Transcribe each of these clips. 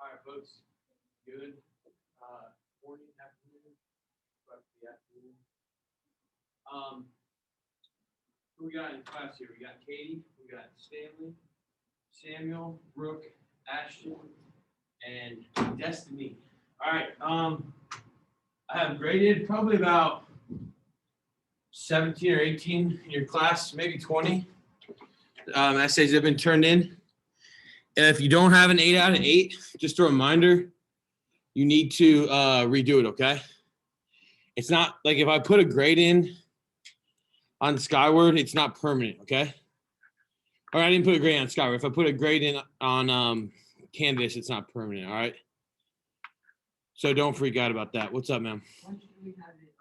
All right, folks. Good. Morning, afternoon, the afternoon. Who we got in class here? We got Katie, we got Stanley, Samuel, Brooke, Ashton, and Destiny. All right. I have graded probably about 17 or 18 in your class, maybe 20. Essays have been turned in. And if you don't have an 8 out of 8, just a reminder, you need to redo it, okay? It's not like if I put a grade in on Skyward, it's not permanent, okay? Or I didn't put a grade on Skyward. If I put a grade in on Canvas, it's not permanent, all right? So don't freak out about that. What's up, ma'am? When should we have it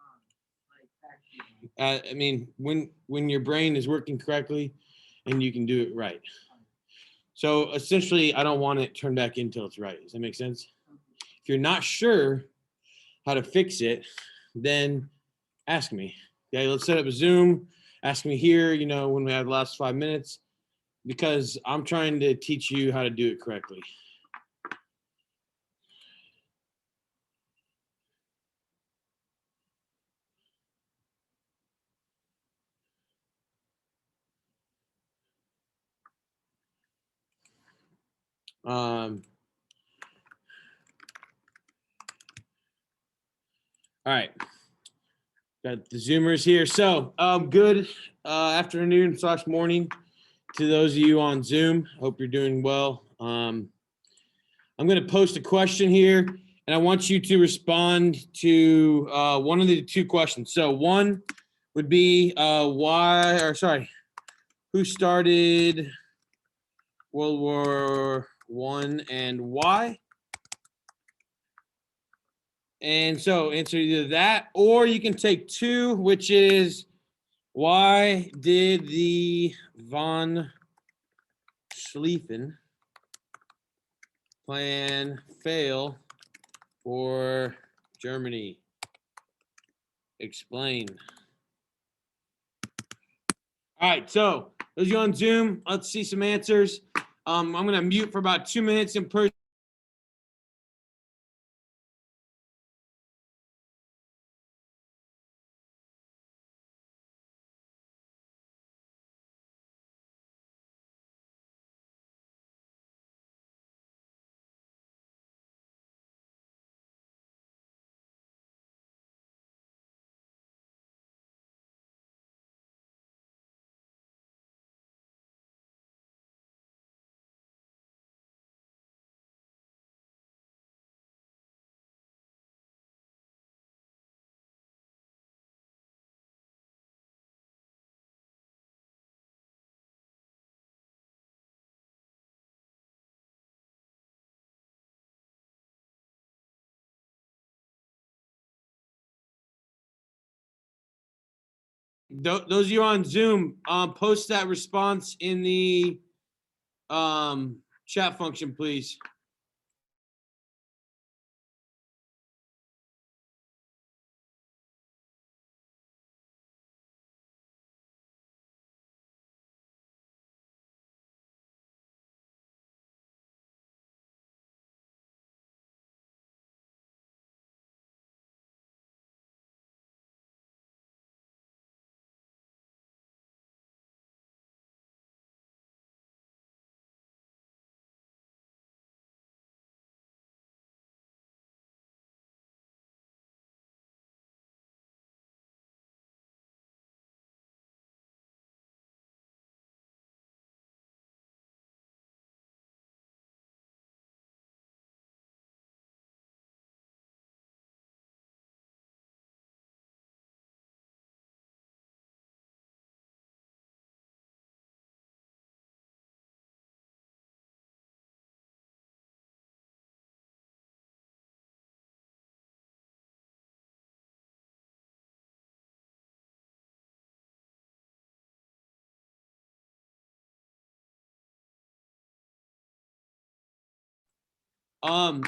back? I mean, when your brain is working correctly and you can do it right. So essentially, I don't want it turned back in until it's right. Does that make sense? If you're not sure how to fix it, then ask me. Okay, let's set up a Zoom. Ask me here, when we have the last 5 minutes, because I'm trying to teach you how to do it correctly. All right. Got the Zoomers here. So good afternoon/morning to those of you on Zoom. Hope you're doing well. I'm going to post a question here, and I want you to respond to one of the two questions. So one would be who started World War I and why? And so answer either that, or you can take two, which is why did the von Schlieffen plan fail for Germany? Explain. All right, so those of you on Zoom, let's see some answers. I'm going to mute for about 2 minutes in person. Those of you on Zoom, post that response in the chat function, please.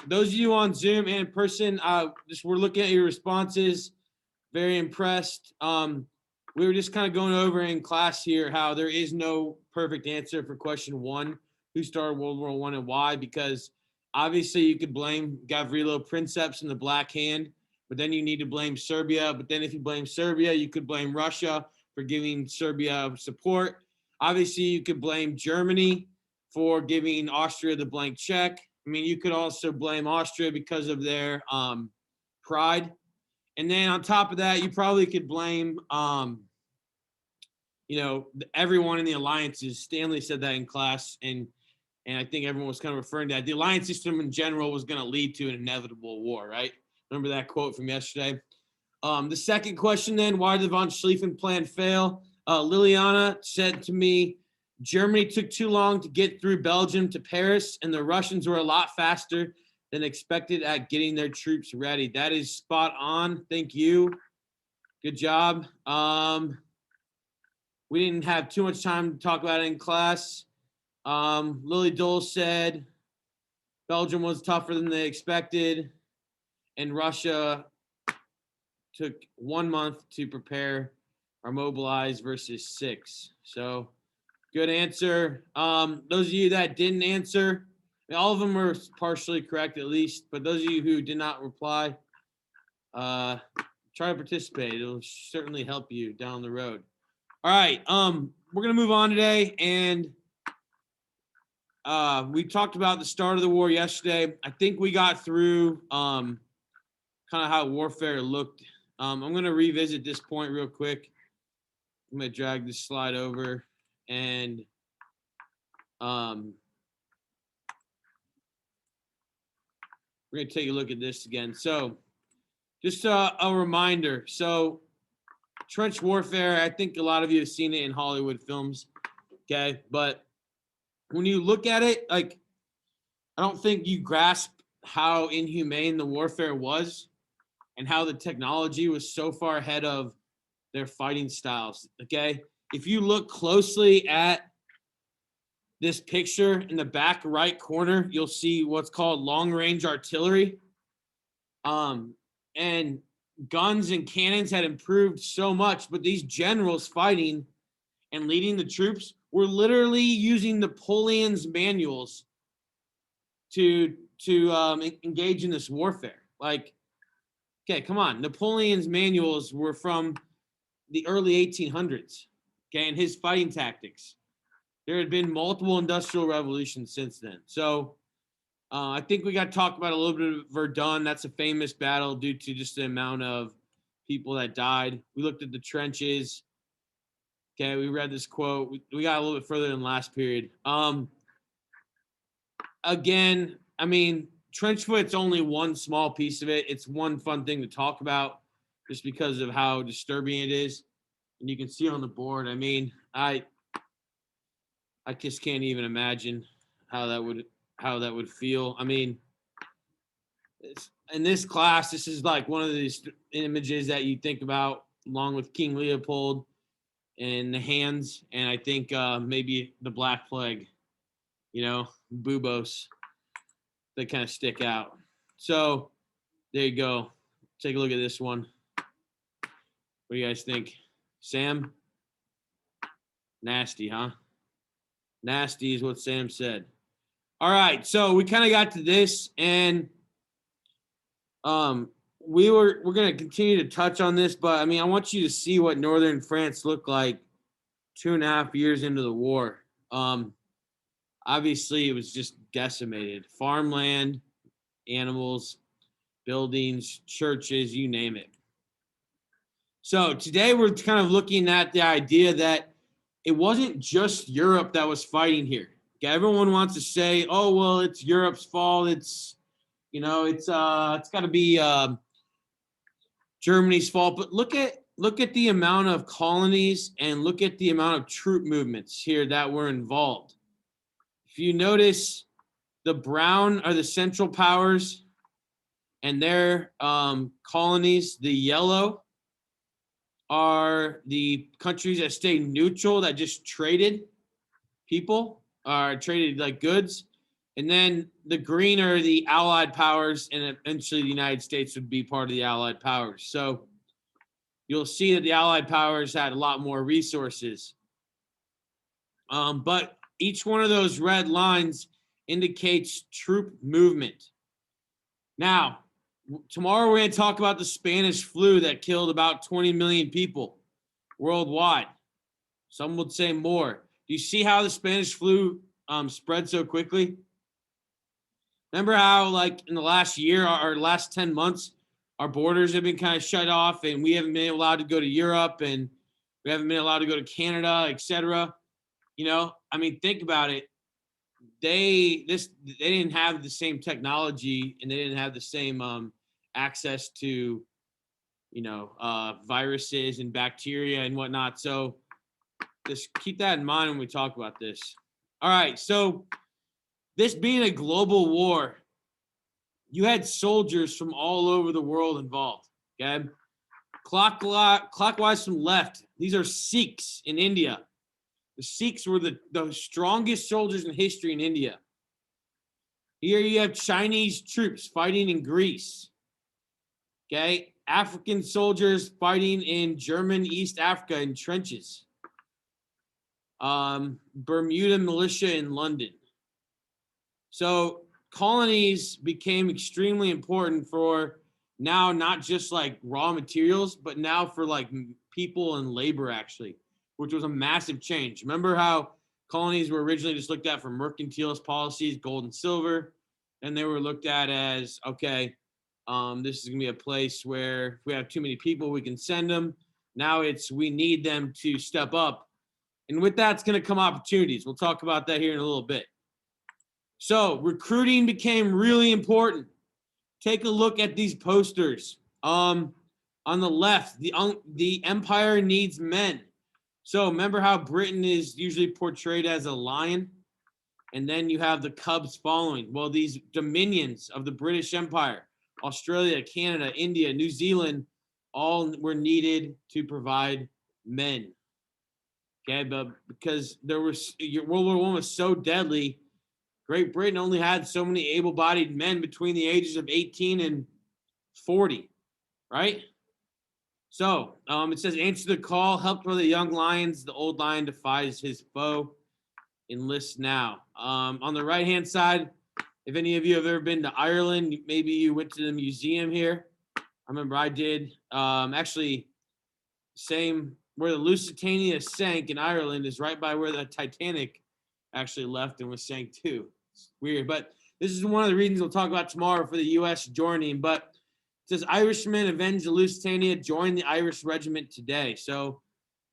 Those of you on Zoom and in person, we're looking at your responses. Very impressed. We were just kind of going over in class here how there is no perfect answer for question one, who started World War I and why, because obviously you could blame Gavrilo Princips and the Black Hand, but then you need to blame Serbia. But then if you blame Serbia, you could blame Russia for giving Serbia support. Obviously, you could blame Germany for giving Austria the blank check. I mean, you could also blame Austria because of their pride. And then on top of that, you probably could blame, everyone in the alliances. Stanley said that in class, and I think everyone was kind of referring to that. The alliance system in general was going to lead to an inevitable war, right? Remember that quote from yesterday? The second question then, why did the von Schlieffen plan fail? Liliana said to me, Germany took too long to get through Belgium to Paris, and the Russians were a lot faster than expected at getting their troops ready. That is spot on. Thank you. Good job. We didn't have too much time to talk about it in class. Lily Dole said Belgium was tougher than they expected, and Russia took 1 month to prepare or mobilize versus 6. So good answer. Those of you that didn't answer, all of them were partially correct at least, but those of you who did not reply, try to participate. It'll certainly help you down the road. All right. We're gonna move on today, and we talked about the start of the war yesterday. I think we got through kind of how warfare looked. I'm gonna revisit this point real quick. I'm gonna drag this slide over, and we're gonna take a look at this again. So just a reminder. So trench warfare, I think a lot of you have seen it in Hollywood films. Okay. But when you look at it, like, I don't think you grasp how inhumane the warfare was and how the technology was so far ahead of their fighting styles. Okay. If you look closely at this picture in the back right corner, you'll see what's called long range artillery. And guns and cannons had improved so much, but these generals fighting and leading the troops were literally using Napoleon's manuals to engage in this warfare. Like, okay, come on. Napoleon's manuals were from the early 1800s, okay, and his fighting tactics. There had been multiple industrial revolutions since then. So I think we got to talk about a little bit of Verdun. That's a famous battle due to just the amount of people that died. We looked at the trenches. Okay, we read this quote. We got a little bit further than last period. Again, I mean, trench foot's only one small piece of it. It's one fun thing to talk about just because of how disturbing it is. And you can see on the board, I mean, I just can't even imagine how that would feel. I mean, in this class, this is like one of these images that you think about along with King Leopold and the hands, and I think maybe the Black Plague, buboes, they kind of stick out. So there you go. Take a look at this one. What do you guys think? Sam? Nasty, huh? Nasty is what Sam said. All right, so we kind of got to this, and we're going to continue to touch on this, but I mean, I want you to see what northern France looked like 2.5 years into the war. Obviously, it was just decimated. Farmland, animals, buildings, churches, you name it. So today we're kind of looking at the idea that it wasn't just Europe that was fighting here. Okay, everyone wants to say, "Oh, well, it's Europe's fault. It's got to be Germany's fault." But look at the amount of colonies and look at the amount of troop movements here that were involved. If you notice, the brown are the Central Powers and their colonies. The yellow are the countries that stayed neutral, that just traded people, or traded like goods. And then the green are the Allied powers, and eventually the United States would be part of the Allied powers. So you'll see that the Allied powers had a lot more resources. But each one of those red lines indicates troop movement. Now, tomorrow we're going to talk about the Spanish flu that killed about 20 million people worldwide. Some would say more. Do you see how the Spanish flu spread so quickly? Remember how, like, in the last year or last 10 months, our borders have been kind of shut off, and we haven't been allowed to go to Europe, and we haven't been allowed to go to Canada, etc. I mean, think about it. They didn't have the same technology, and they didn't have the same access to viruses and bacteria and whatnot. So just keep that in mind when we talk about this. All right, so this being a global war, you had soldiers from all over the world involved. Okay, clockwise from left, these are Sikhs in India. The Sikhs were the strongest soldiers in history in India. Here you have Chinese troops fighting in Greece. Okay, African soldiers fighting in German East Africa in trenches. Bermuda militia in London. So colonies became extremely important for now, not just like raw materials, but now for like people and labor actually, which was a massive change. Remember how colonies were originally just looked at for mercantilist policies, gold and silver, and they were looked at as, okay, this is gonna be a place where if we have too many people, we can send them. Now it's, we need them to step up. And with that's gonna come opportunities. We'll talk about that here in a little bit. So recruiting became really important. Take a look at these posters. On the left, the empire needs men. So remember how Britain is usually portrayed as a lion? And then you have the cubs following. Well, these dominions of the British Empire, Australia, Canada, India, New Zealand, all were needed to provide men. Okay, but because there was World War I was so deadly, Great Britain only had so many able-bodied men between the ages of 18 and 40, right? So it says, answer the call, helped by the young lions. The old lion defies his foe. Enlist now. On the right-hand side, if any of you have ever been to Ireland, maybe you went to the museum here. I remember I did. Actually, same where the Lusitania sank in Ireland is right by where the Titanic actually left and was sank too. It's weird, but this is one of the reasons we'll talk about tomorrow for the U.S. joining. But it says Irishmen avenge the Lusitania, join the Irish regiment today. So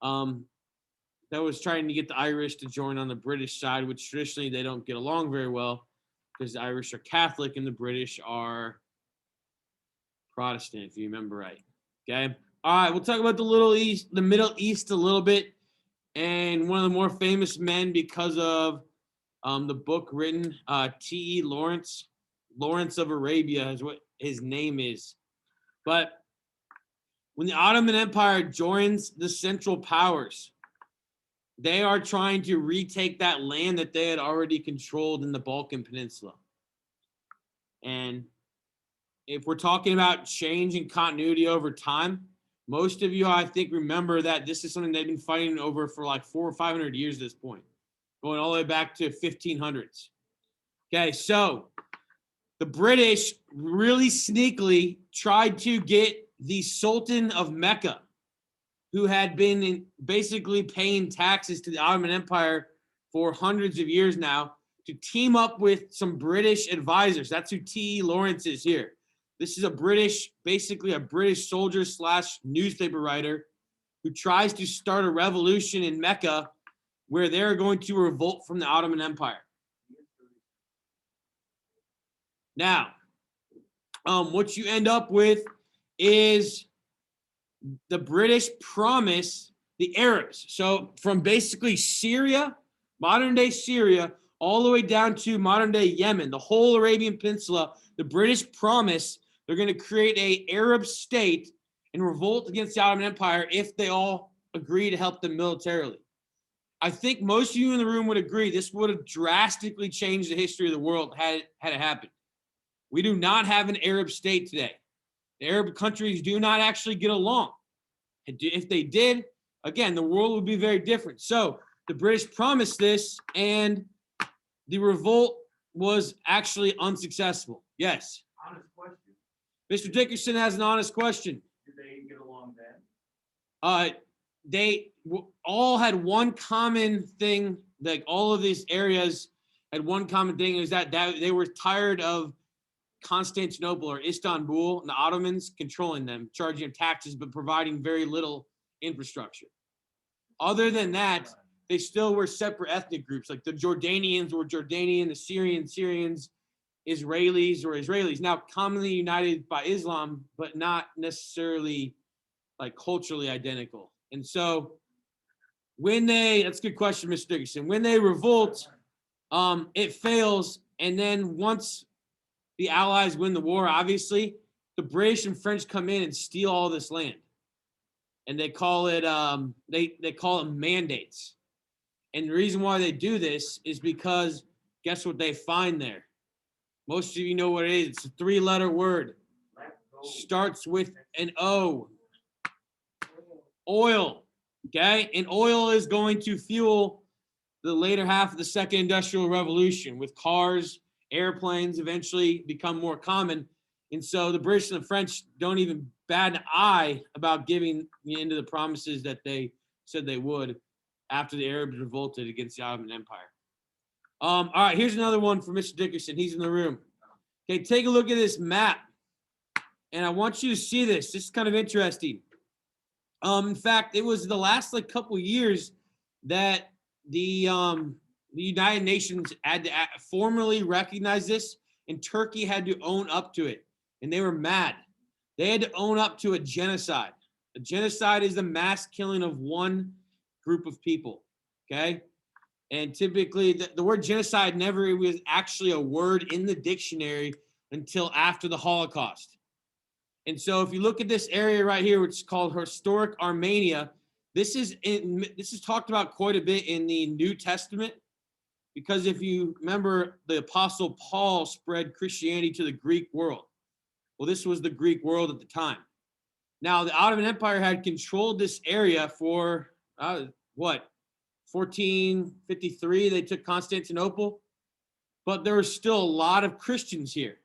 that was trying to get the Irish to join on the British side, which traditionally they don't get along very well because the Irish are Catholic and the British are Protestant, if you remember right. Okay. All right, we'll talk about the Middle East a little bit, and one of the more famous men because of the book written, T.E. Lawrence of Arabia is what his name is. But when the Ottoman Empire joins the Central Powers, they are trying to retake that land that they had already controlled in the Balkan Peninsula. And if we're talking about change and continuity over time, most of you, I think, remember that this is something they've been fighting over for like 400 or 500 years at this point, going all the way back to 1500s. Okay, so the British really sneakily tried to get the Sultan of Mecca, who had been basically paying taxes to the Ottoman Empire for hundreds of years now, to team up with some British advisors. That's who T.E. Lawrence is here. This is basically a British soldier / newspaper writer who tries to start a revolution in Mecca where they're going to revolt from the Ottoman Empire. Now, what you end up with is the British promise the Arabs. So from basically Syria, modern day Syria, all the way down to modern day Yemen, the whole Arabian Peninsula, the British promise they're going to create an Arab state and revolt against the Ottoman Empire if they all agree to help them militarily. I think most of you in the room would agree this would have drastically changed the history of the world had it happened. We do not have an Arab state today. The Arab countries do not actually get along. If they did, again, the world would be very different. So the British promised this, and the revolt was actually unsuccessful. Yes. Honest question. Mr. Dickerson has an honest question. Did they get along then? They all had one common thing, like all of these areas had one common thing, is that they were tired of Constantinople or Istanbul and the Ottomans controlling them, charging them taxes, but providing very little infrastructure. Other than that, they still were separate ethnic groups. Like the Jordanians were Jordanian, the Syrians, Israelis were Israelis. Now commonly united by Islam, but not necessarily like culturally identical. And so that's a good question, Mr. Dickerson. When they revolt, it fails. And then once the Allies win the war, obviously, the British and French come in and steal all this land. And they call it, they call it mandates. And the reason why they do this is because guess what they find there? Most of you know what it is. It's a 3-letter word. starts with an O. Oil. Okay. And oil is going to fuel the later half of the second industrial revolution, with cars, airplanes eventually become more common. And so the British and the French don't even bat an eye about giving into the promises that they said they would after the Arabs revolted against the Ottoman Empire. All right, here's another one for Mr. Dickerson. He's in the room. Okay, take a look at this map. And I want you to see this. This is kind of interesting. In fact, it was the last couple years that the United Nations had to formally recognize this, and Turkey had to own up to it, and they were mad. They had to own up to a genocide. A genocide is the mass killing of one group of people, okay? And typically, the word genocide never was actually a word in the dictionary until after the Holocaust. And so if you look at this area right here, which is called historic Armenia, this is talked about quite a bit in the New Testament, because if you remember, the Apostle Paul spread Christianity to the Greek world. Well, this was the Greek world at the time. Now, the Ottoman Empire had controlled this area for 1453, they took Constantinople, but there were still a lot of Christians here.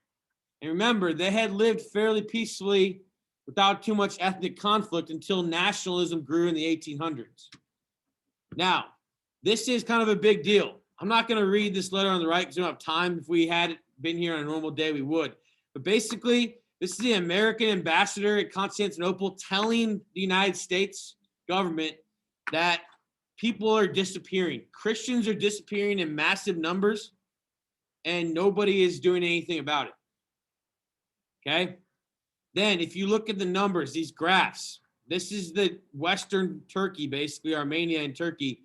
And remember, they had lived fairly peacefully without too much ethnic conflict until nationalism grew in the 1800s. Now, this is kind of a big deal. I'm not going to read this letter on the right because we don't have time. If we had been here on a normal day, we would. But basically, this is the American ambassador at Constantinople telling the United States government that people are disappearing. Christians are disappearing in massive numbers, and nobody is doing anything about it. Okay? Then if you look at the numbers, these graphs, this is the Western Turkey, basically Armenia and Turkey.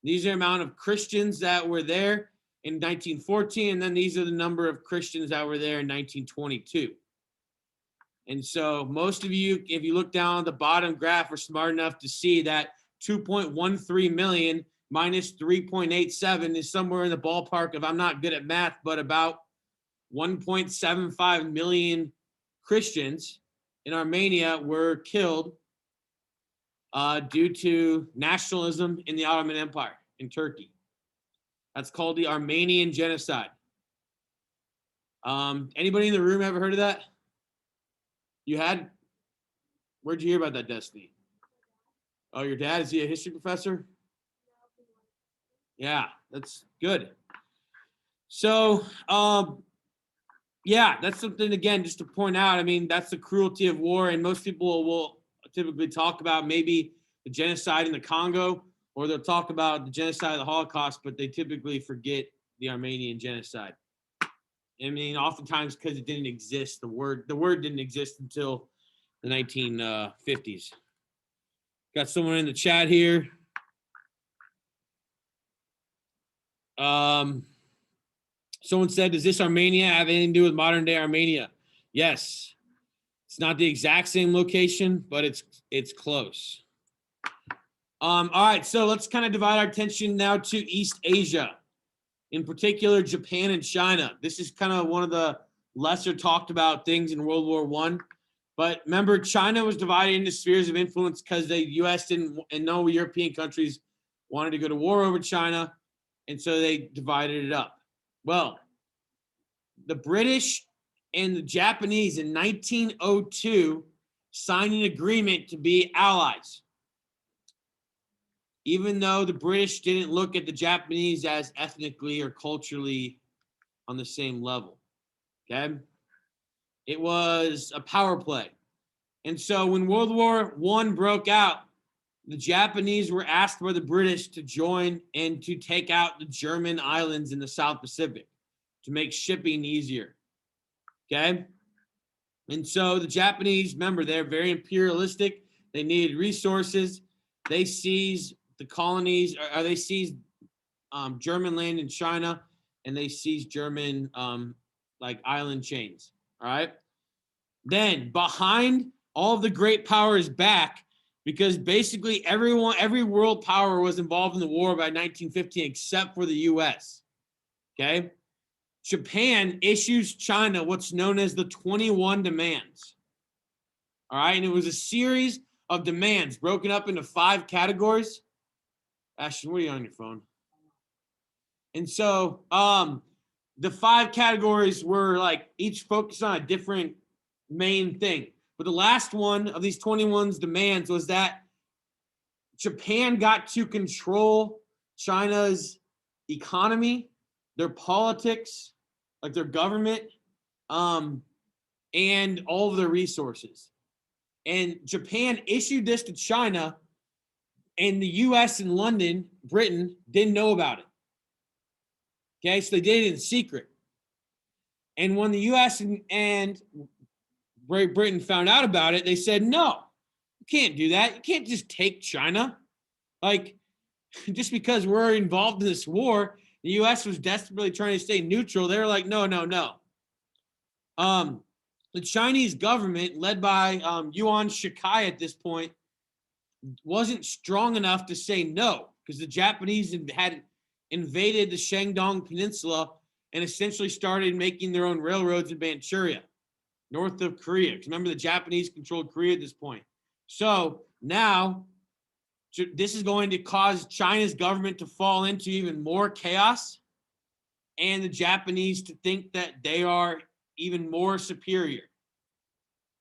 These are the amount of Christians that were there in 1914, and then these are the number of Christians that were there in 1922. And so most of you, if you look down at the bottom graph, are smart enough to see that 2.13 million minus 3.87 is somewhere in the ballpark of, I'm not good at math, but about 1.75 million Christians in Armenia were killed due to nationalism in the Ottoman Empire in Turkey. That's called the Armenian genocide. Anybody in the room ever heard of that? You had? Where'd you hear about that, Destiny? Oh, your dad, is he a history professor? Yeah, that's good. So, yeah, that's something, again, just to point out. I mean, that's the cruelty of war, and most people will typically talk about maybe the genocide in the Congo, or they'll talk about the genocide of the Holocaust, but they typically forget the Armenian genocide. I mean, oftentimes because it didn't exist. The word didn't exist until the 1950s. Got someone in the chat here. Someone said, does this Armenia have anything to do with modern day Armenia? Yes. It's not the exact same location, but it's close. All right, so let's kind of divide our attention now to East Asia, in particular Japan and China. This is kind of one of the lesser talked about things in World War I. But remember, China was divided into spheres of influence because the U.S. didn't, and no European countries wanted to go to war over China, and so they divided it up. Well, the British and the Japanese in 1902 signed an agreement to be allies, even though the British didn't look at the Japanese as ethnically or culturally on the same level. Okay? It was a power play. And so when World War I broke out, the Japanese were asked by the British to join and to take out the German islands in the South Pacific to make shipping easier. Okay? And so the Japanese, remember, they're very imperialistic. They needed resources. They seized the colonies, or they seized German land in China, and they seized German island chains. All right. Then behind all of the great powers back, because basically every world power was involved in the war by 1915 except for the U.S. Okay. Japan issues China what's known as the 21 demands. All right. And it was a series of demands broken up into 5 categories. Ashton, what are you on your phone? And so the 5 categories were like each focused on a different main thing. But the last one of these 21's demands was that Japan got to control China's economy, their politics, like their government, and all of their resources. And Japan issued this to China, and the US and London, Britain, didn't know about it. Okay, so they did it in secret. And when the US and Great Britain found out about it, they said, no, you can't do that. You can't just take China. Like, just because we're involved in this war, the US was desperately trying to stay neutral. They were like, no, no, no. The Chinese government, led by Yuan Shikai at this point, wasn't strong enough to say no, because the Japanese had invaded the Shandong Peninsula and essentially started making their own railroads in Manchuria, north of Korea. Because remember, the Japanese controlled Korea at this point. So now this is going to cause China's government to fall into even more chaos, and the Japanese to think that they are even more superior.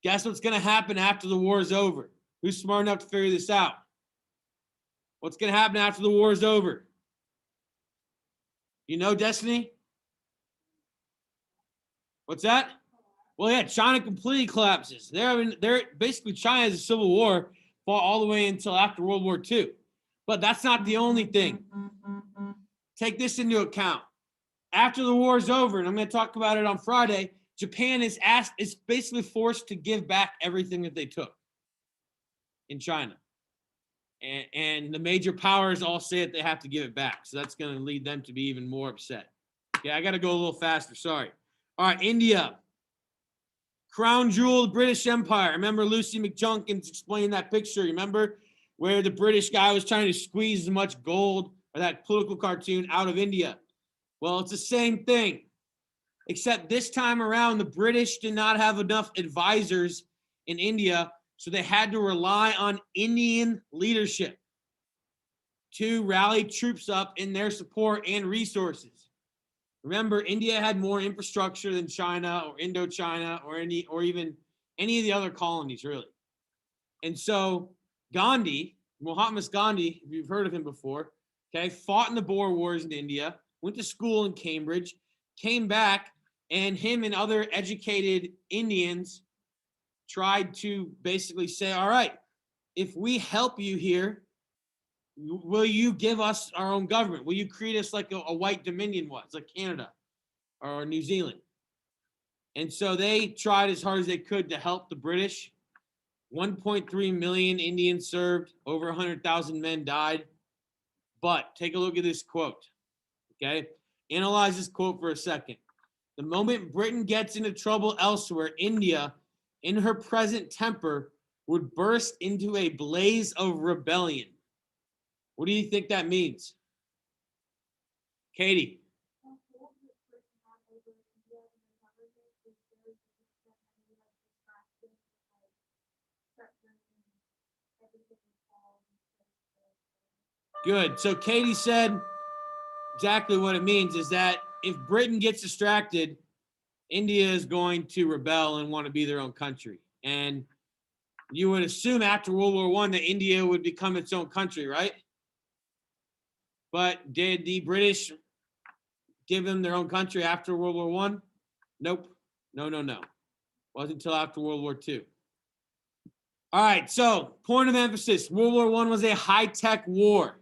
Guess what's going to happen after the war is over? Who's smart enough to figure this out? What's going to happen after the war is over? You know, Destiny? What's that? Well, yeah, China completely collapses. They're basically, China has a civil war fought all the way until after World War II. But that's not the only thing. Take this into account. After the war is over, and I'm going to talk about it on Friday, Japan is basically forced to give back everything that they took in China. And the major powers all say that they have to give it back. So that's going to lead them to be even more upset. Okay, I got to go a little faster. Sorry. All right, India. Crown jewel of the British Empire. Remember Lucy McJunkins explained that picture. Remember where the British guy was trying to squeeze as much gold, or that political cartoon, out of India? Well, it's the same thing. Except this time around, the British did not have enough advisors in India, so they had to rely on Indian leadership to rally troops up in their support and resources. Remember, India had more infrastructure than China or Indochina or even any of the other colonies, really. And so Gandhi, Mohammed Gandhi, if you've heard of him before, okay, fought in the Boer Wars in India, went to school in Cambridge, came back, and him and other educated Indians tried to basically say, all right, if we help you here, will you give us our own government? Will you create us like a white dominion was, like Canada or New Zealand? And so they tried as hard as they could to help the British. 1.3 million Indians served, over 100,000 men died. But take a look at this quote, okay? Analyze this quote for a second. The moment Britain gets into trouble elsewhere, India, in her present temper, would burst into a blaze of rebellion. What do you think that means? Katie. Good. So Katie said exactly what it means is that if Britain gets distracted, India is going to rebel and want to be their own country. And you would assume after World War I that India would become its own country, right? But did the British give them their own country after World War I? Nope. No. Wasn't until after World War II. All right, so point of emphasis, World War I was a high-tech war.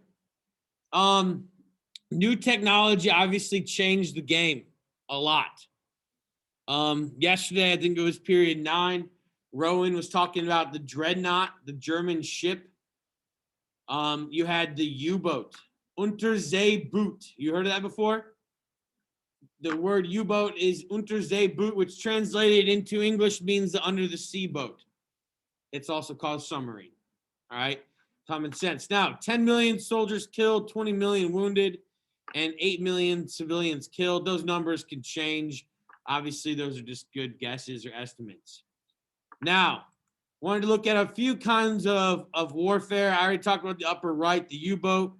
New technology obviously changed the game a lot. Yesterday, I think it was period 9, Rowan was talking about the Dreadnought, the German ship. You had the U-boat, Unterseeboot. You heard of that before? The word U-boat is Unterseeboot, which translated into English means the under-the-sea boat. It's also called submarine. All right, common sense. Now, 10 million soldiers killed, 20 million wounded, and 8 million civilians killed. Those numbers can change. Obviously, those are just good guesses or estimates. Now, Wanted to look at a few kinds of warfare. I already talked about the upper right, the U-boat,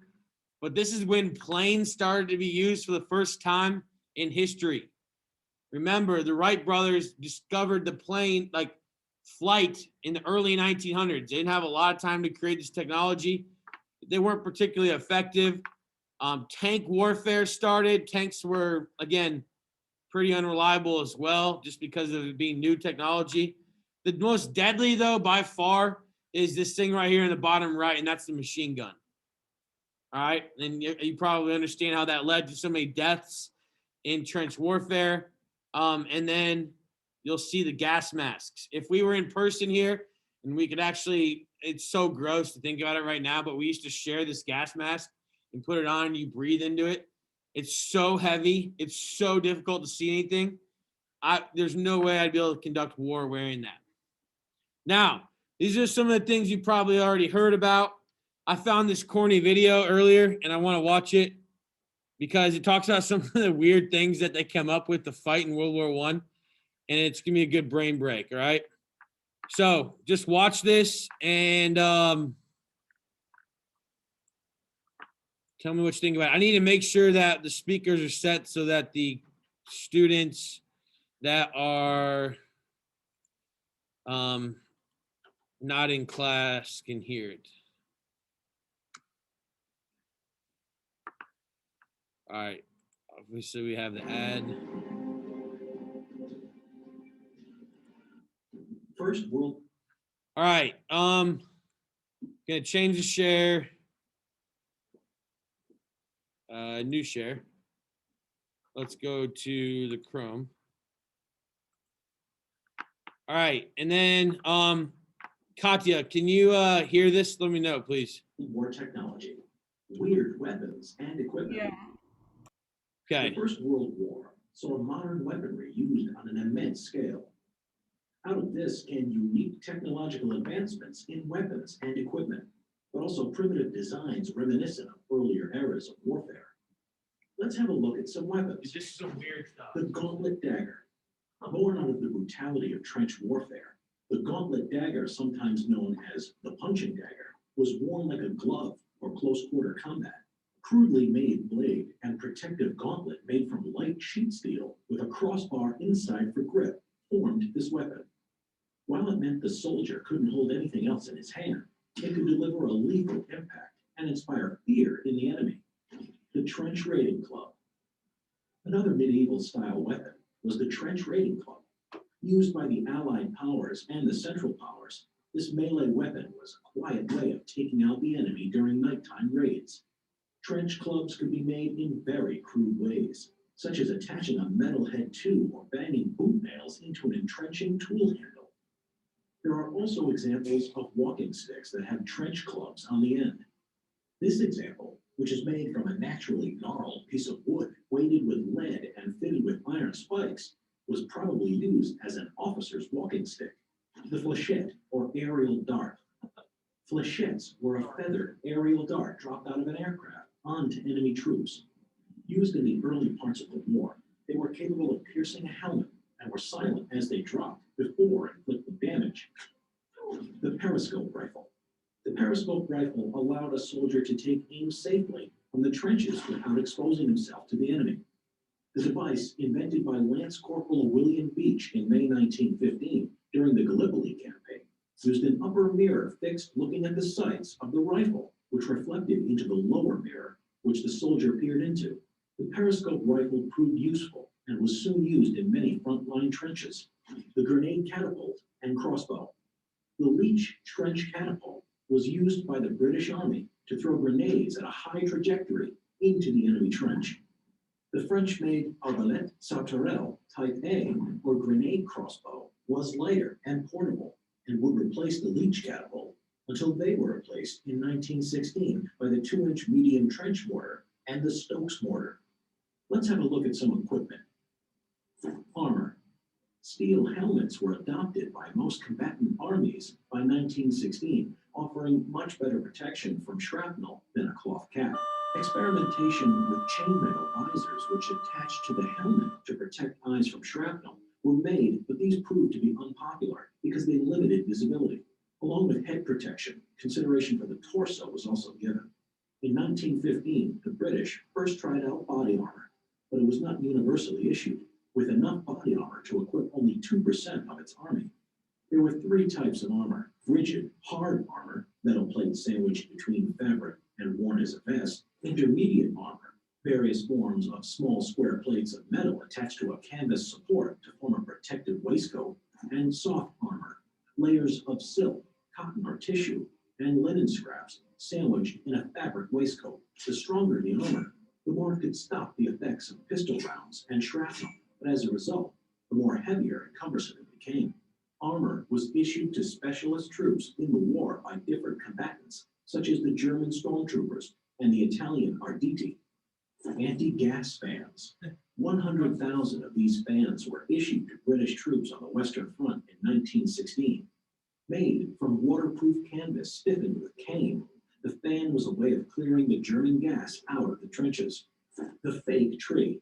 but this is when planes started to be used for the first time in history. Remember, the Wright brothers discovered the plane, like flight, in the early 1900s. They didn't have a lot of time to create this technology. They weren't particularly effective. Tank warfare started. Tanks were, again, pretty unreliable as well, just because of it being new technology. The most deadly, though, by far, is this thing right here in the bottom right, and that's the machine gun. All right, and you probably understand how that led to so many deaths in trench warfare. And then you'll see the gas masks. If we were in person here and we could actually, it's so gross to think about it right now, but we used to share this gas mask and put it on and you breathe into it. It's so heavy. It's so difficult to see anything. There's no way I'd be able to conduct war wearing that. Now, these are some of the things you probably already heard about. I found this corny video earlier and I want to watch it because it talks about some of the weird things that they come up with to fight in World War I, and it's gonna be a good brain break. All right, so just watch this and tell me what you think about it. I need to make sure that the speakers are set so that the students that are not in class can hear it. All right, obviously we have the ad. First world. All right, gonna change the share. New share. Let's go to the Chrome. All right, and then Katya, can you hear this? Let me know, please. War technology, weird weapons and equipment. Yeah. Okay. The First World War saw modern weaponry used on an immense scale. Out of this came unique technological advancements in weapons and equipment, but also primitive designs reminiscent of earlier eras of warfare. Let's have a look at some weapons. This is some weird stuff. The gauntlet dagger. Born out of the brutality of trench warfare, the gauntlet dagger, sometimes known as the punching dagger, was worn like a glove for close quarter combat. Crudely made blade and protective gauntlet made from light sheet steel with a crossbar inside for grip formed this weapon. While it meant the soldier couldn't hold anything else in his hand, it could deliver a lethal impact and inspire fear in the enemy. The trench raiding club. Another medieval style weapon was the trench raiding club. Used by the Allied powers and the Central powers, this melee weapon was a quiet way of taking out the enemy during nighttime raids. Trench clubs could be made in very crude ways, such as attaching a metal head to or banging boot nails into an entrenching tool handle. There are also examples of walking sticks that have trench clubs on the end. This example, which is made from a naturally gnarled piece of wood weighted with lead and fitted with iron spikes, was probably used as an officer's walking stick. The flechette, or aerial dart. Flechettes were a feathered aerial dart dropped out of an aircraft onto enemy troops. Used in the early parts of the war, they were capable of piercing a helmet and were silent as they dropped before inflicting damage. The periscope rifle. The periscope rifle allowed a soldier to take aim safely from the trenches without exposing himself to the enemy. The device, invented by Lance Corporal William Beach in May 1915 during the Gallipoli campaign, used an upper mirror fixed looking at the sights of the rifle, which reflected into the lower mirror, which the soldier peered into. The periscope rifle proved useful and was soon used in many frontline trenches. The grenade catapult and crossbow. The Leach trench catapult was used by the British Army to throw grenades at a high trajectory into the enemy trench. The French-made Arbalète Sauterelle Type A, or grenade crossbow, was lighter and portable and would replace the Leach catapult until they were replaced in 1916 by the 2-inch medium trench mortar and the Stokes mortar. Let's have a look at some equipment. Armor. Steel helmets were adopted by most combatant armies by 1916, offering much better protection from shrapnel than a cloth cap. Experimentation with chainmail visors, which attached to the helmet to protect eyes from shrapnel, were made, but these proved to be unpopular because they limited visibility. Along with head protection, consideration for the torso was also given. In 1915, the British first tried out body armor, but it was not universally issued, with enough body armor to equip only 2% of its army. There were three types of armor: rigid, hard armor, metal plates sandwiched between fabric and worn as a vest; intermediate armor, various forms of small square plates of metal attached to a canvas support to form a protective waistcoat; and soft armor, layers of silk, cotton or tissue, and linen scraps sandwiched in a fabric waistcoat. The stronger the armor, the more it could stop the effects of pistol rounds and shrapnel, but as a result, the more heavier and cumbersome it became. Armor was issued to specialist troops in the war by different combatants, such as the German stormtroopers and the Italian Arditi. Anti-gas fans. 100,000 of these fans were issued to British troops on the Western Front in 1916. Made from waterproof canvas stiffened with cane, the fan was a way of clearing the German gas out of the trenches. The fake tree.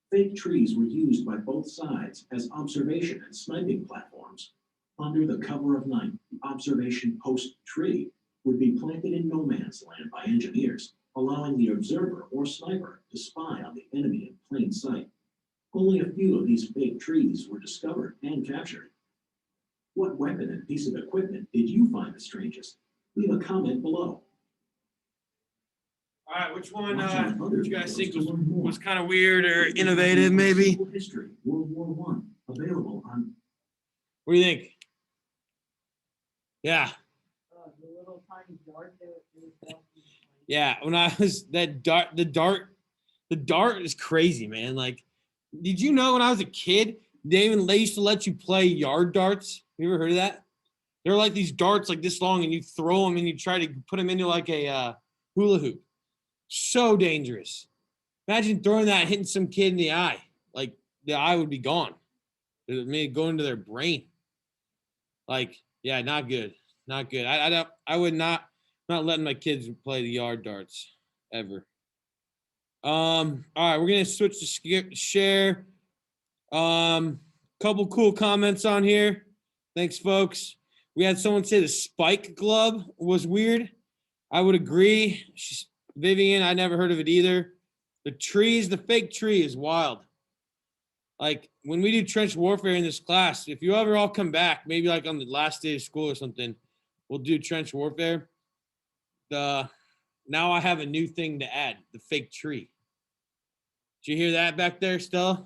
Fake trees were used by both sides as observation and sniping platforms. Under the cover of night, the observation post tree would be planted in no man's land by engineers, allowing the observer or sniper to spy on the enemy in plain sight. Only a few of these fake trees were discovered and captured. What weapon and piece of equipment did you find the strangest? Leave a comment below. All right, which one Watch our other do you guys videos think to was, learn more. was kind of weird or innovative, maybe? Civil History, World War I, available on. What do you think? Yeah, The little tiny dart that was built in the yeah. When I was the dart is crazy, man. Like, did you know when I was a kid, they used to let you play yard darts? You ever heard of that? They're like these darts like this long, and you throw them and you try to put them into like a hula hoop. So dangerous. Imagine throwing that, hitting some kid in the eye. Like the eye would be gone. It may go into their brain. Like, yeah, not good. Not good. I would not letting my kids play the yard darts ever. All right, we're gonna switch to share. Couple cool comments on here. Thanks, folks. We had someone say the spike glove was weird. I would agree. Vivian, I never heard of it either. The fake tree is wild. Like when we do trench warfare in this class, if you ever all come back, maybe like on the last day of school or something, we'll do trench warfare. Now I have a new thing to add, the fake tree. Did you hear that back there, Stella?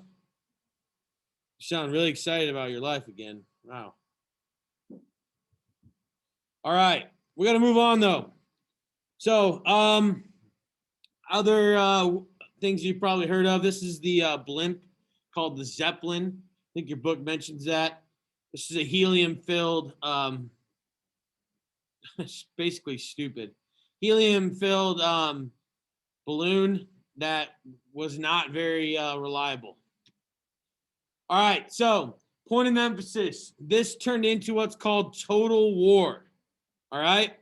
You sound really excited about your life again. Wow. All right. We got to move on though. So, other things you've probably heard of. This is the blimp called the Zeppelin. I think your book mentions that. This is a helium-filled, it's basically stupid, helium-filled balloon that was not very reliable. All right, so point of emphasis. This turned into what's called total war. All right?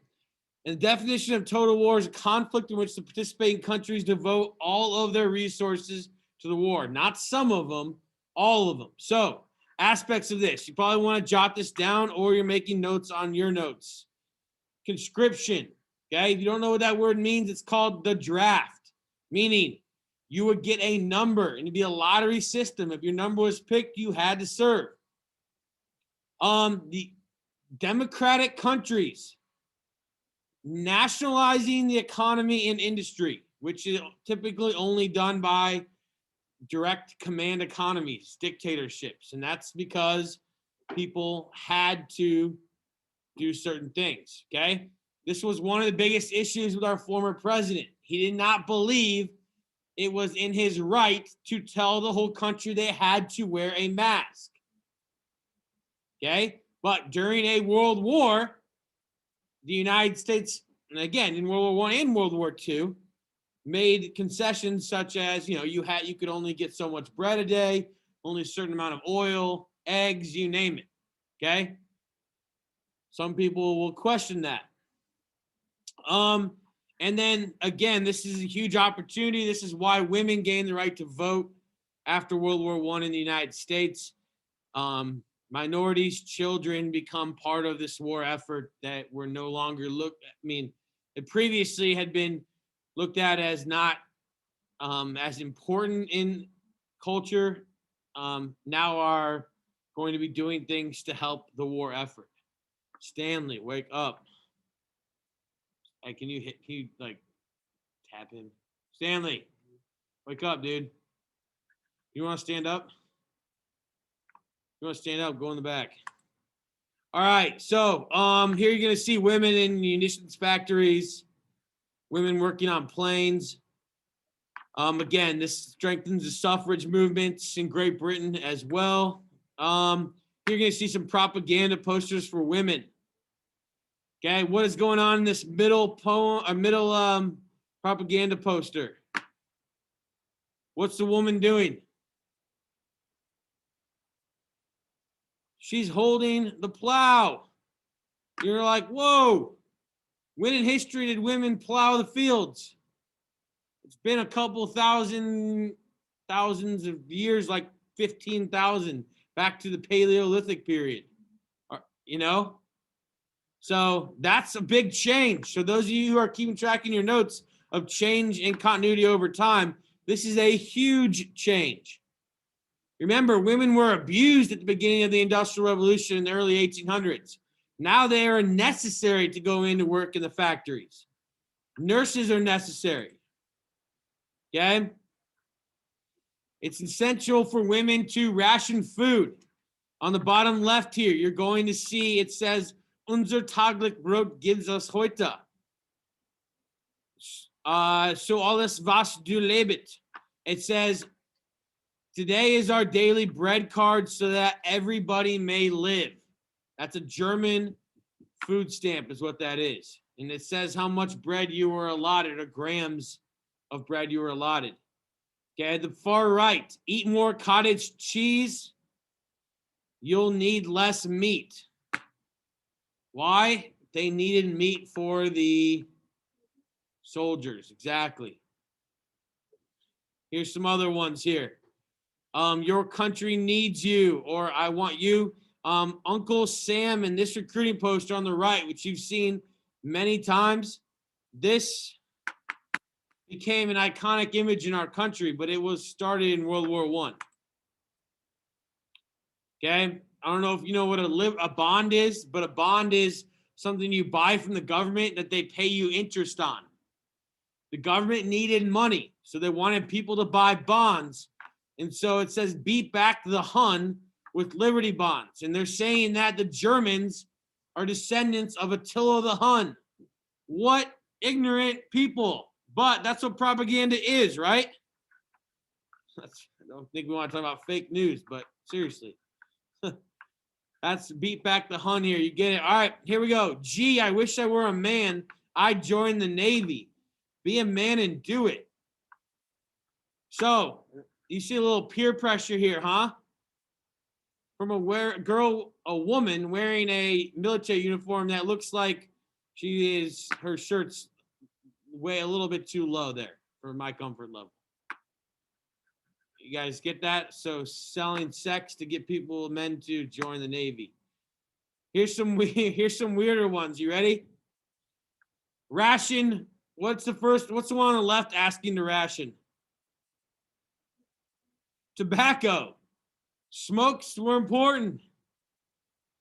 And the definition of total war is a conflict in which the participating countries devote all of their resources to the war. Not some of them, all of them. So, aspects of this. You probably want to jot this down or you're making notes on your notes. Conscription. Okay? If you don't know what that word means, it's called the draft, meaning you would get a number and it'd be a lottery system. If your number was picked, you had to serve. The democratic countries. Nationalizing the economy and industry, which is typically only done by direct command economies, dictatorships. And that's because people had to do certain things, okay? This was one of the biggest issues with our former president. He did not believe it was in his right to tell the whole country they had to wear a mask, okay? But during a world war, the United States, and again, in World War I and World War II, made concessions such as, you could only get so much bread a day, only a certain amount of oil, eggs, you name it, okay? Some people will question that. And then, again, this is a huge opportunity. This is why women gained the right to vote after World War I in the United States. minorities, children become part of this war effort that we're no longer it previously had been looked at as not as important in culture, now are going to be doing things to help the war effort. Stanley, wake up. Hey, can you like tap him? Stanley, wake up, dude. You want to stand up? You want to stand up? Go in the back. All right. So here you're gonna see women in munitions factories, women working on planes. Again, this strengthens the suffrage movements in Great Britain as well. You're gonna see some propaganda posters for women. Okay, what is going on in this middle propaganda poster? What's the woman doing? She's holding the plow. You're like, whoa, when in history did women plow the fields? It's been a couple thousands of years, like 15,000, back to the Paleolithic period. You know? So that's a big change. So those of you who are keeping track in your notes of change and continuity over time, this is a huge change. Remember, women were abused at the beginning of the Industrial Revolution in the early 1800s. Now they are necessary to go into work in the factories. Nurses are necessary. Okay? It's essential for women to ration food. On the bottom left here, you're going to see it says, Unser täglich Brot gives us heute. So alles was du lebet. It says, today is our daily bread card so that everybody may live. That's a German food stamp is what that is. And it says how much bread you were allotted or grams of bread you were allotted. Okay, the far right, eat more cottage cheese. You'll need less meat. Why? They needed meat for the soldiers. Exactly. Here's some other ones here. Your country needs you, or I want you. Uncle Sam in this recruiting poster on the right, which you've seen many times. This became an iconic image in our country, but it was started in World War I. Okay, I don't know if you know what a bond is, but a bond is something you buy from the government that they pay you interest on. The government needed money, so they wanted people to buy bonds. And so it says, beat back the Hun with Liberty bonds. And they're saying that the Germans are descendants of Attila the Hun. What ignorant people. But that's what propaganda is, right? I don't think we want to talk about fake news, but seriously. That's beat back the Hun here. You get it? All right, here we go. Gee, I wish I were a man. I'd join the Navy. Be a man and do it. So, you see a little peer pressure here, huh? From a woman wearing a military uniform that looks like her shirt's way a little bit too low there for my comfort level. You guys get that? So selling sex to get men to join the Navy. Here's some weirder ones. You ready? Ration. What's the one on the left asking to ration? Tobacco. Smokes were important.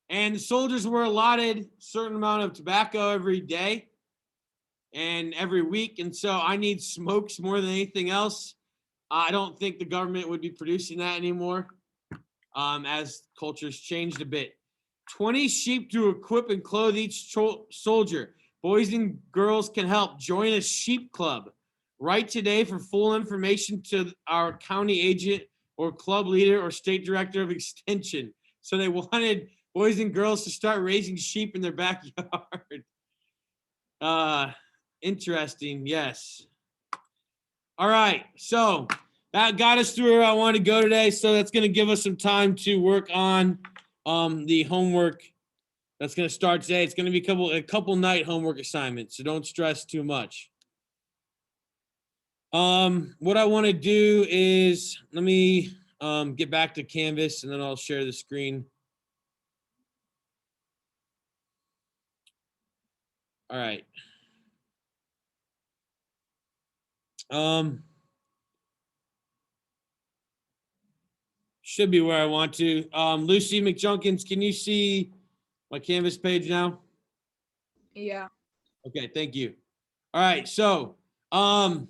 And the soldiers were allotted a certain amount of tobacco every day and every week. And so I need smokes more than anything else. I don't think the government would be producing that anymore as culture's changed a bit. 20 sheep to equip and clothe each soldier. Boys and girls can help. Join a sheep club. Write today for full information to our county agent or club leader or state director of extension. So they wanted boys and girls to start raising sheep in their backyard. Interesting, yes. All right, so that got us through where I wanted to go today. So that's going to give us some time to work on the homework that's going to start today. It's going to be a couple night homework assignments, so don't stress too much. What I want to do is let me get back to Canvas, and then I'll share the screen. All right. Should be where I want to. Lucy McJunkins, can you see my Canvas page now? Yeah. Okay, thank you. All right, so when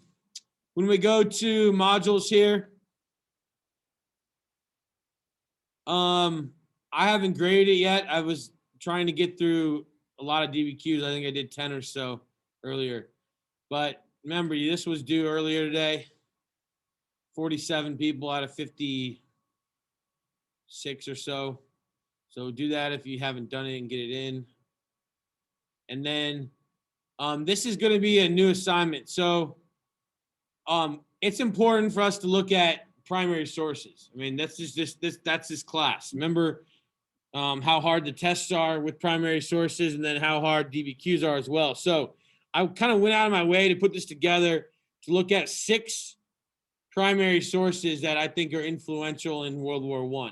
we go to modules here, I haven't graded it yet. I was trying to get through a lot of DBQs. I think I did 10 or so earlier. But remember, this was due earlier today. 47 people out of 56 or so. So do that if you haven't done it and get it in. And then this is going to be a new assignment. So it's important for us to look at primary sources. I mean, that's that's this class. Remember how hard the tests are with primary sources and then how hard DBQs are as well. So I kind of went out of my way to put this together to look at 6 primary sources that I think are influential in World War I. All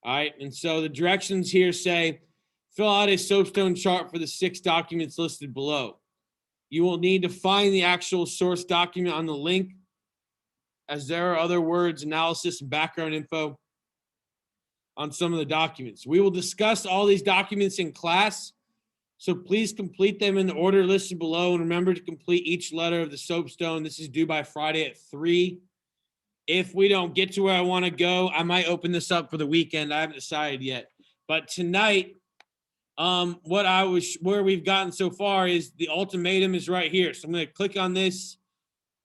right. And so the directions here say, fill out a soapstone chart for the 6 documents listed below. You will need to find the actual source document on the link, as there are other words, analysis, and background info on some of the documents. We will discuss all these documents in class, so please complete them in the order listed below, and remember to complete each letter of the soapstone. This is due by Friday at 3. If we don't get to where I want to go, I might open this up for the weekend. I haven't decided yet. But tonight, where we've gotten so far is the ultimatum is right here. So I'm going to click on this,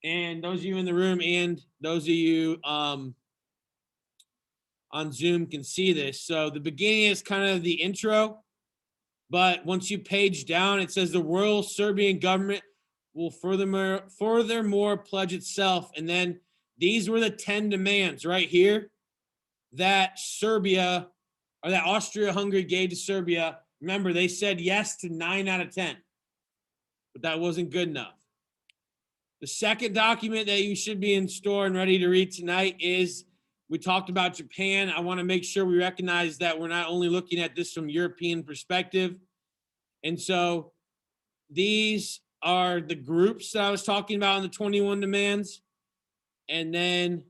and those of you in the room and those of you on Zoom can see this. So the beginning is kind of the intro, but once you page down, it says the Royal Serbian government will furthermore pledge itself. And then these were the 10 demands right here that Serbia or that Austria-Hungary gave to Serbia. Remember, they said yes to 9 out of 10, but that wasn't good enough. The second document that you should be in store and ready to read tonight is, we talked about Japan. I want to make sure we recognize that we're not only looking at this from European perspective. And so these are the groups that I was talking about in the 21 demands. And then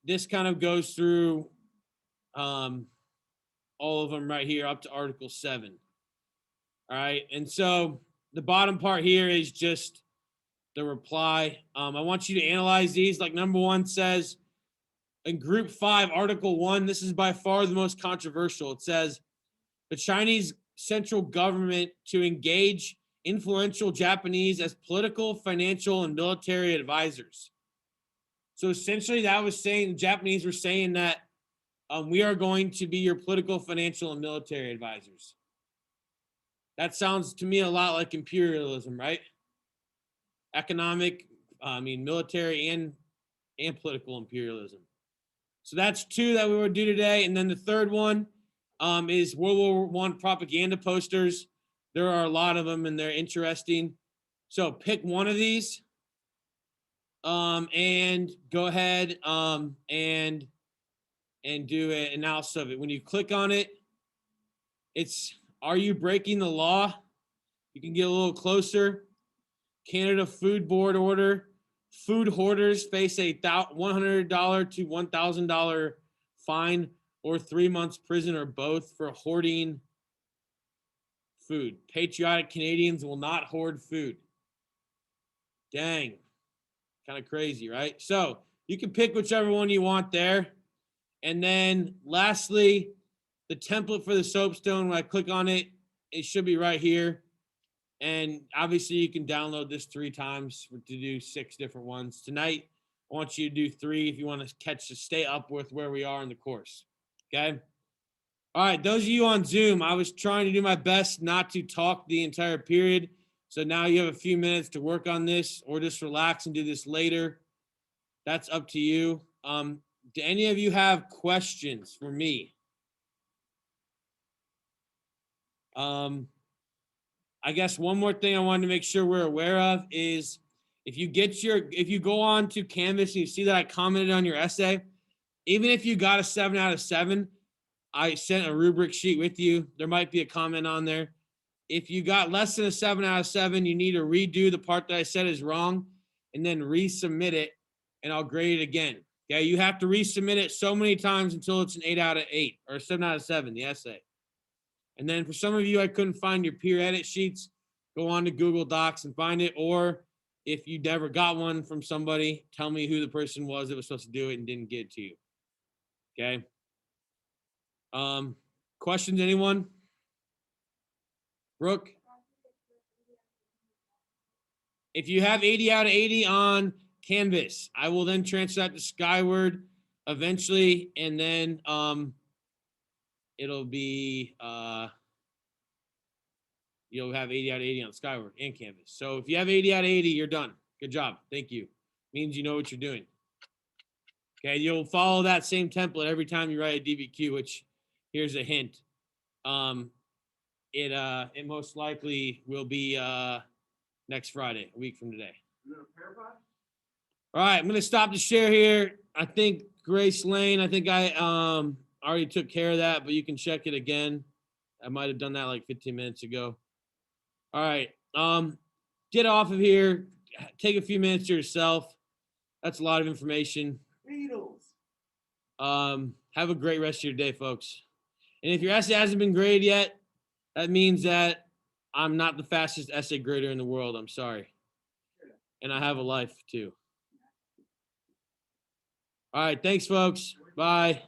this kind of goes through all of them right here up to Article 7. All right. And so the bottom part here is just the reply. I want you to analyze these. Like number 1 says, in Group 5, Article 1, this is by far the most controversial. It says, the Chinese central government to engage influential Japanese as political, financial, and military advisors. So essentially that was saying, the Japanese were saying that we are going to be your political, financial, and military advisors. That sounds to me a lot like imperialism, right? Economic, military and political imperialism. So that's 2 that we would do today. And then the third one is World War I propaganda posters. There are a lot of them and they're interesting. So pick one of these and go ahead and do an analysis of it. When you click on it, it's, are you breaking the law? You can get a little closer. Canada Food Board order. Food hoarders face a $100 to $1,000 fine or 3 months prison or both for hoarding food. Patriotic Canadians will not hoard food. Dang. Kind of crazy, right? So you can pick whichever one you want there. And then lastly, the template for the soapstone, when I click on it, it should be right here. And obviously you can download this 3 times to do 6 different ones. Tonight, I want you to do 3 if you want to stay up with where we are in the course. Okay. All right. Those of you on Zoom, I was trying to do my best not to talk the entire period. So now you have a few minutes to work on this or just relax and do this later. That's up to you. Do any of you have questions for me? I guess one more thing I wanted to make sure we're aware of is if you go on to Canvas and you see that I commented on your essay, even if you got a 7 out of 7, I sent a rubric sheet with you. There might be a comment on there. if you got less than a 7 out of 7, you need to redo the part that I said is wrong and then resubmit it, and I'll grade it again. Okay, you have to resubmit it so many times until it's an 8 out of 8 or a 7 out of 7, the essay. And then for some of you, I couldn't find your peer edit sheets, go on to Google Docs and find it. Or if you never got one from somebody, tell me who the person was that was supposed to do it and didn't get it to you. Okay. Questions, anyone? Brooke? If you have 80 out of 80 on Canvas, I will then transfer that to Skyward eventually, and then it'll be you'll have 80 out of 80 on Skyward and Canvas. So if you have 80 out of 80, you're done. Good job. Thank you. Means you know what you're doing. Okay, you'll follow that same template every time you write a DBQ, which here's a hint. It most likely will be next Friday, a week from today. All right, I'm gonna stop the share here. I think Grace Lane, I think I already took care of that, but you can check it again. I might have done that like 15 minutes ago. All right, get off of here. Take a few minutes to yourself. That's a lot of information. Have a great rest of your day, folks. And if your essay hasn't been graded yet, that means that I'm not the fastest essay grader in the world. I'm sorry. And I have a life too. All right. Thanks, folks. Bye.